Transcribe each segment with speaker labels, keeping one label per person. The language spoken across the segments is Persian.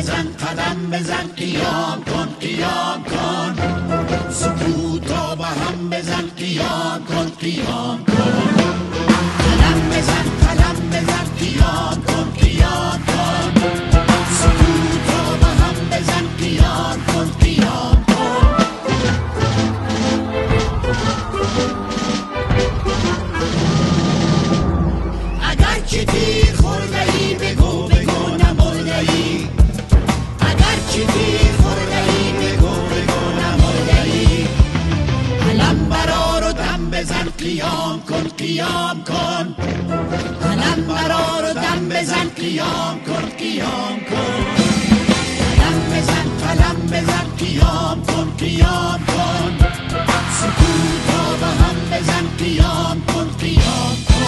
Speaker 1: بزن قدم بزن قیام کن قیام کن سکوت را به هم بزن قیام کن قیام کن قلم بزن قلم بزن قیام کن قیام کن سکوت را به هم بزن قیام کن قیام کن اگر چه تیر خورده‌ای بگو بگو نمرده‌ای اگر چه تیر خورده‌ای بگو بگو نمرده‌ای علم برار و دم بزن قیام کن قیام کن علم برار و دم بزن قیام کن قیام کن قلم بزن قلم بزن قیام کن قیام کن سکوت را به هم بزن قیام کن قیام کن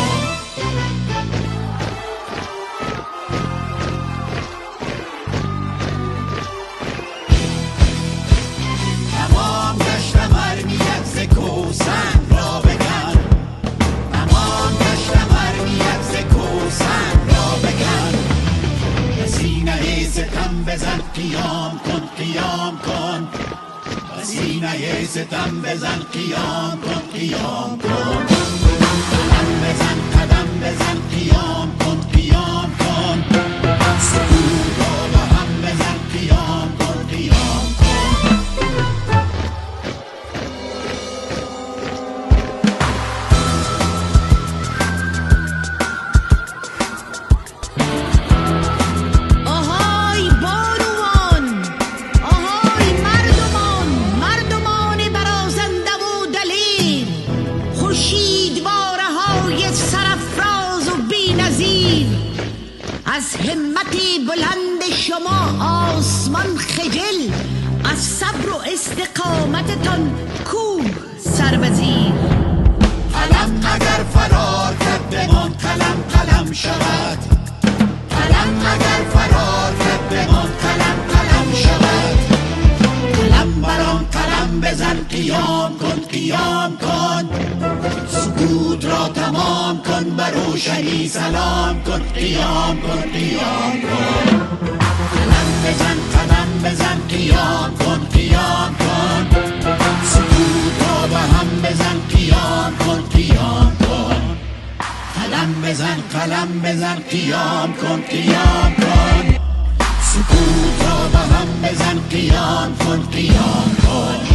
Speaker 1: تمام گشتم ارمیت ز کوسنگ را بگن تمام گشتم ارمیت ز کوسنگ را بگن به سینه ستم بزن قیام کن قیام کن به سینه ستم بزن قیام کن قیام کن قدم بزن قدم بزن قیام کن قیام کن سکوت را به هم بزن قیام کن قیام کن
Speaker 2: آهای بانوان آهای مردمان مردمان برازنده و دلیر خورشیدواره های سرافراز و بی‌نظیر از همت بلند شما آسمان خجل از صبر و استقامتتان کوه سر به زیر
Speaker 1: قلم اگر فرار کرد بمان قلم قلم شود قلم اگر فرار کرد بمان قلم قلم شود قلم بران قلم بزن قیام کن قیام کن سکوت را تمام کن بر روشنی سلام کن قیام کن قیام کن قلم بزن قدم بزن قیام کن قیام کن سکوت را به هم بزن قیام کن قیام کن قلم بزن قلم بزن قیام کن قیام کن سکوت را به هم بزن قیام کن قیام کن